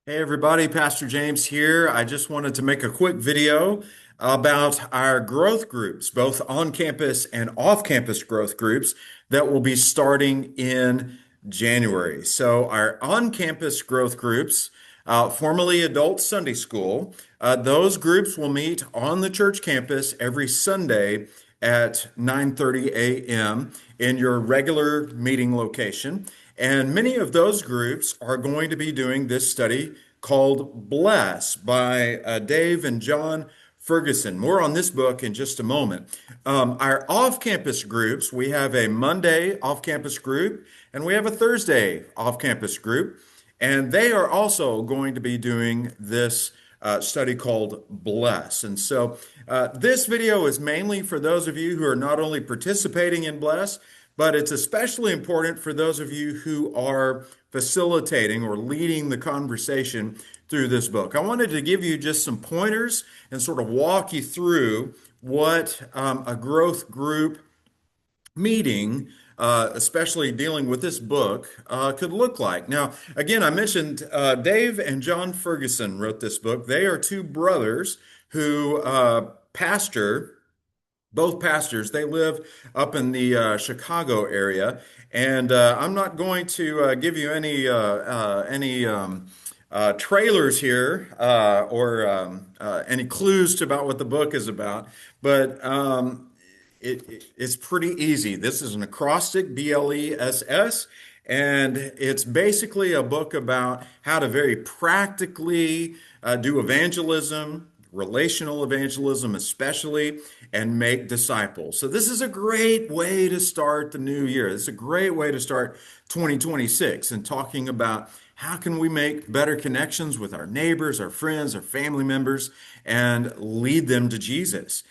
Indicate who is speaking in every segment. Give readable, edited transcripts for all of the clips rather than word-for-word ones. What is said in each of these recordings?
Speaker 1: Hey everybody, Pastor James here. I just wanted to make a quick video about our growth groups, both on campus and off campus growth groups that will be starting in January. So, our on campus growth groups, formerly Adult Sunday School, those groups will meet on the church campus every Sunday at 9:30 a.m. in your regular meeting location. And many of those groups are going to be doing this study called Bless by Dave and John Ferguson. More on this book in just a moment. Our off campus groups, we have a Monday off campus group and we have a Thursday off campus group. And they are also going to be doing this study called Bless. And so this video is mainly for those of you who are not only participating in Bless, but it's especially important for those of you who are facilitating or leading the conversation through this book. I wanted to give you just some pointers and sort of walk you through what a growth group meeting, especially dealing with this book, could look like. Now, again, I mentioned Dave and John Ferguson wrote this book. They are two brothers who pastor, both pastors. They live up in the Chicago area, and I'm not going to give you any trailers here or any clues to about what the book is about, but it's pretty easy. This is an acrostic, BLESS, and it's basically a book about how to very practically do evangelism, relational evangelism especially, and make disciples. So this is a great way to start the new year. This is a great way to start 2026 and talking about how can we make better connections with our neighbors, our friends, our family members, and lead them to Jesus.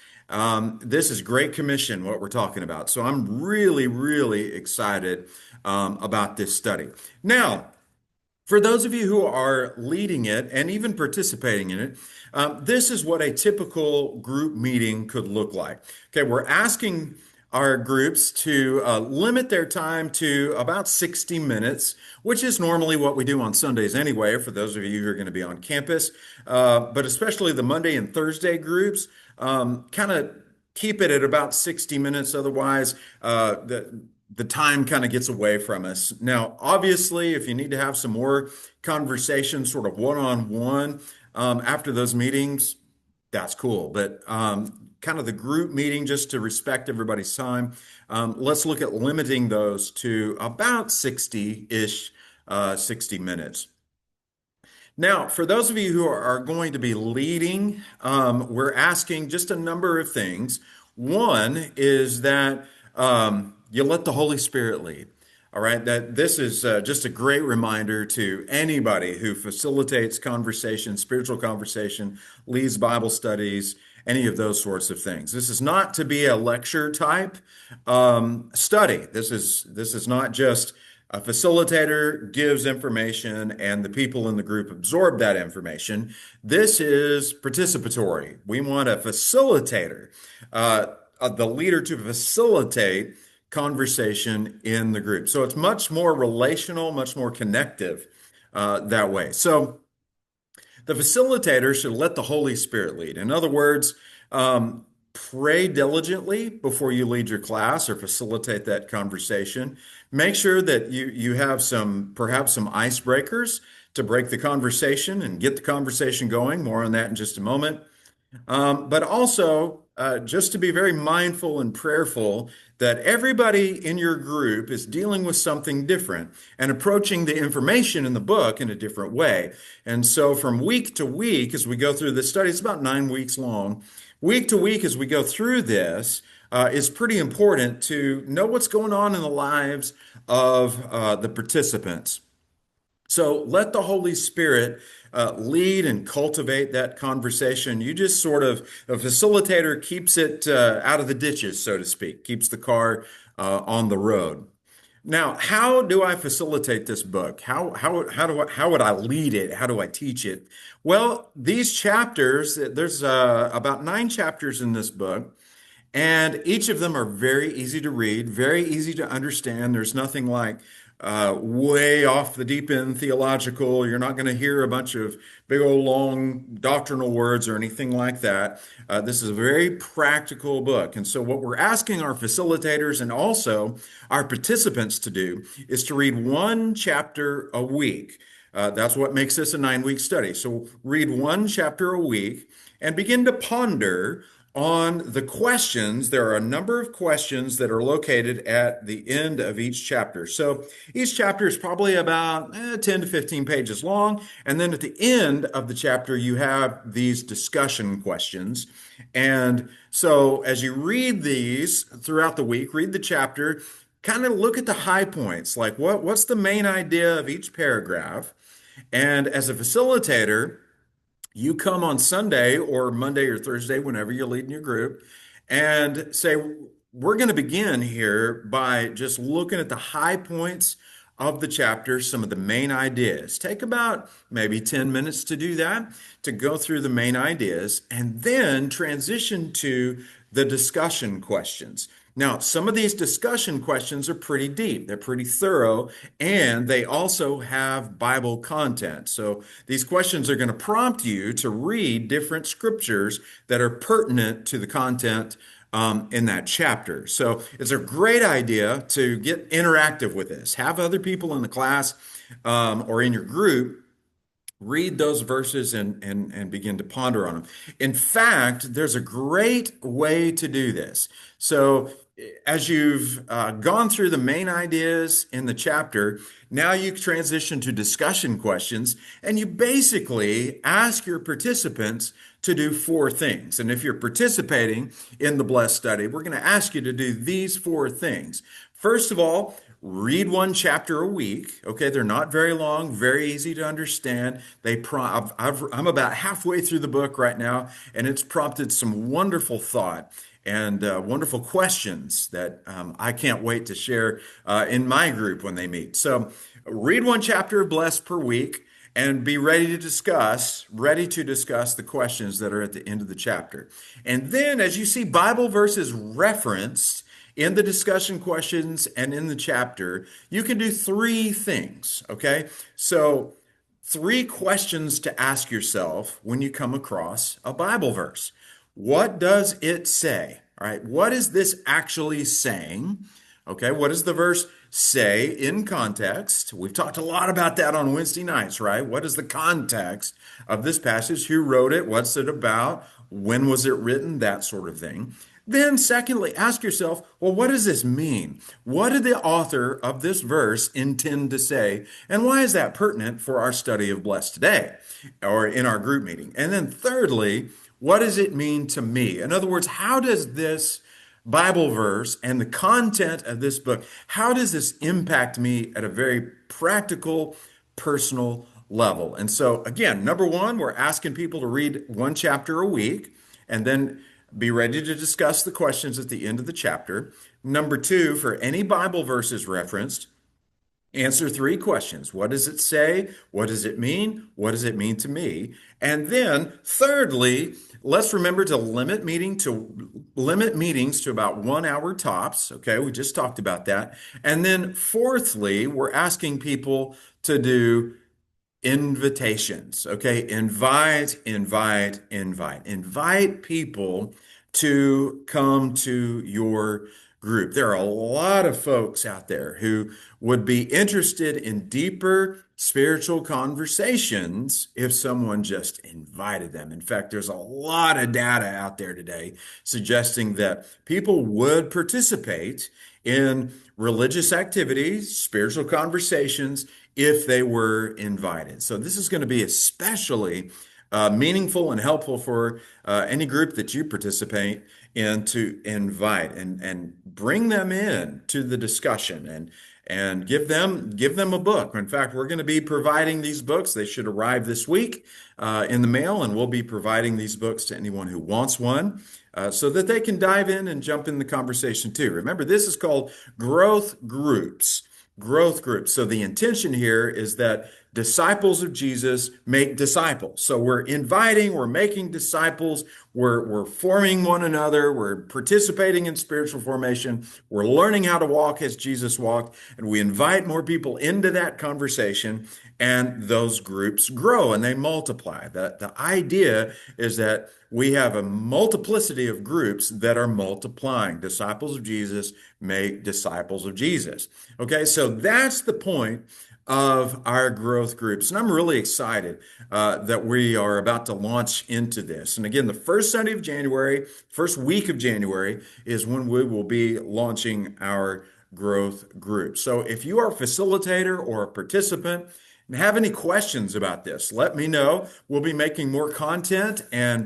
Speaker 1: This is Great Commission, what we're talking about. So I'm really, really excited about this study. Now, for those of you who are leading it and even participating in it, this is what a typical group meeting could look like. Okay, we're asking our groups to limit their time to about 60 minutes, which is normally what we do on Sundays anyway, for those of you who are going to be on campus. But especially the Monday and Thursday groups, kind of keep it at about 60 minutes. Otherwise, the time kind of gets away from us. Now, obviously, if you need to have some more conversation, sort of one-on-one after those meetings, that's cool. But kind of the group meeting, just to respect everybody's time, let's look at limiting those to about 60-ish, 60 minutes. Now, for those of you who are going to be leading, we're asking just a number of things. One is that you let the Holy Spirit lead. All right, that this is just a great reminder to anybody who facilitates conversation, spiritual conversation, leads Bible studies, any of those sorts of things. This is not to be a lecture type study. This is not just a facilitator gives information and the people in the group absorb that information. This is participatory. We want a facilitator, the leader to facilitate conversation in the group. So it's much more relational, much more connective that way. So the facilitator should let the Holy Spirit lead. In other words, pray diligently before you lead your class or facilitate that conversation. Make sure that you have perhaps some icebreakers to break the conversation and get the conversation going. More on that in just a moment. But also, just to be very mindful and prayerful that everybody in your group is dealing with something different and approaching the information in the book in a different way. And so from week to week, as we go through this study, it's about 9 weeks long. Week to week, as we go through this, is pretty important to know what's going on in the lives of the participants. So let the Holy Spirit lead and cultivate that conversation. You just sort of, a facilitator keeps it out of the ditches, so to speak, keeps the car on the road. Now, how do I facilitate this book? How would I lead it? How do I teach it? Well, these chapters, there's about 9 chapters in this book. And each of them are very easy to read, very easy to understand. There's nothing like way off the deep end theological. You're not going to hear a bunch of big old long doctrinal words or anything like that. This is a very practical book. And so, what we're asking our facilitators and also our participants to do is to read one chapter a week. That's what makes this a 9-week study. So, read one chapter a week and begin to ponder on the questions. There are a number of questions that are located at the end of each chapter. So each chapter is probably about 10 to 15 pages long. And then at the end of the chapter, you have these discussion questions. And so as you read these throughout the week, read the chapter, kind of look at the high points, like what's the main idea of each paragraph. And as a facilitator, you come on Sunday or Monday or Thursday, whenever you're leading your group, and say, we're going to begin here by just looking at the high points of the chapter, some of the main ideas. Take about maybe 10 minutes to do that, to go through the main ideas, and then transition to the discussion questions. Now, some of these discussion questions are pretty deep, they're pretty thorough, and they also have Bible content. So these questions are going to prompt you to read different scriptures that are pertinent to the content in that chapter. So it's a great idea to get interactive with this. Have other people in the class or in your group read those verses and begin to ponder on them. In fact, there's a great way to do this. So as you've gone through the main ideas in the chapter, now you transition to discussion questions, and you basically ask your participants to do 4 things. And if you're participating in the Blessed Study, we're going to ask you to do these 4 things. First of all, read one chapter a week. Okay, they're not very long, very easy to understand. I'm about halfway through the book right now, and it's prompted some wonderful thought and wonderful questions that I can't wait to share in my group when they meet. So read one chapter of Blessed per week and be ready to discuss the questions that are at the end of the chapter. And then as you see Bible verses referenced in the discussion questions and in the chapter, you can do 3 things, okay? So 3 questions to ask yourself when you come across a Bible verse. What does it say? All right, what is this actually saying? Okay, what does the verse say in context? We've talked a lot about that on Wednesday nights, right? What is the context of this passage? Who wrote it? What's it about? When was it written? That sort of thing. Then, secondly, ask yourself, well, what does this mean? What did the author of this verse intend to say? And why is that pertinent for our study of Blessed today or in our group meeting? And then, thirdly, what does it mean to me? In other words, how does this Bible verse and the content of this book, how does this impact me at a very practical, personal level? And so, again, number 1, we're asking people to read one chapter a week and then be ready to discuss the questions at the end of the chapter. Number 2, for any Bible verses referenced, answer 3 questions. What does it say? What does it mean? What does it mean to me? And then thirdly, let's remember to limit meetings to about 1 hour tops. Okay, we just talked about that. And then fourthly, we're asking people to do invitations. Okay, invite people to come to your group. There are a lot of folks out there who would be interested in deeper spiritual conversations if someone just invited them. In fact, there's a lot of data out there today suggesting that people would participate in religious activities, spiritual conversations, if they were invited. So this is going to be especially meaningful and helpful for any group that you participate in, to invite and bring them in to the discussion and give them a book. In fact, we're going to be providing these books. They should arrive this week in the mail, and we'll be providing these books to anyone who wants one so that they can dive in and jump in the conversation too. Remember, this is called growth groups. Growth groups. So the intention here is that disciples of Jesus make disciples. So we're making disciples, we're forming one another, we're participating in spiritual formation, we're learning how to walk as Jesus walked, and we invite more people into that conversation, and those groups grow and they multiply. The idea is that we have a multiplicity of groups that are multiplying. Disciples of Jesus make disciples of Jesus. Okay, so that's the point of our growth groups. And I'm really excited that we are about to launch into this. And again, the first Sunday of January, first week of January, is when we will be launching our growth group. So if you are a facilitator or a participant, and have any questions about this, let me know. We'll be making more content and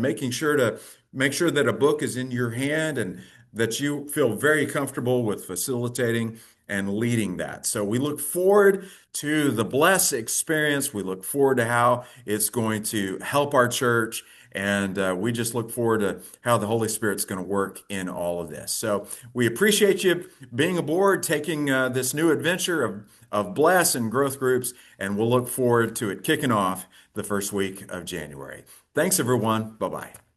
Speaker 1: making sure to make sure that a book is in your hand and that you feel very comfortable with facilitating and leading that. So we look forward to the Bless experience. We look forward to how it's going to help our church. And we just look forward to how the Holy Spirit's going to work in all of this. So we appreciate you being aboard, taking this new adventure of Bless and growth groups, and we'll look forward to it kicking off the first week of January. Thanks, everyone. Bye-bye.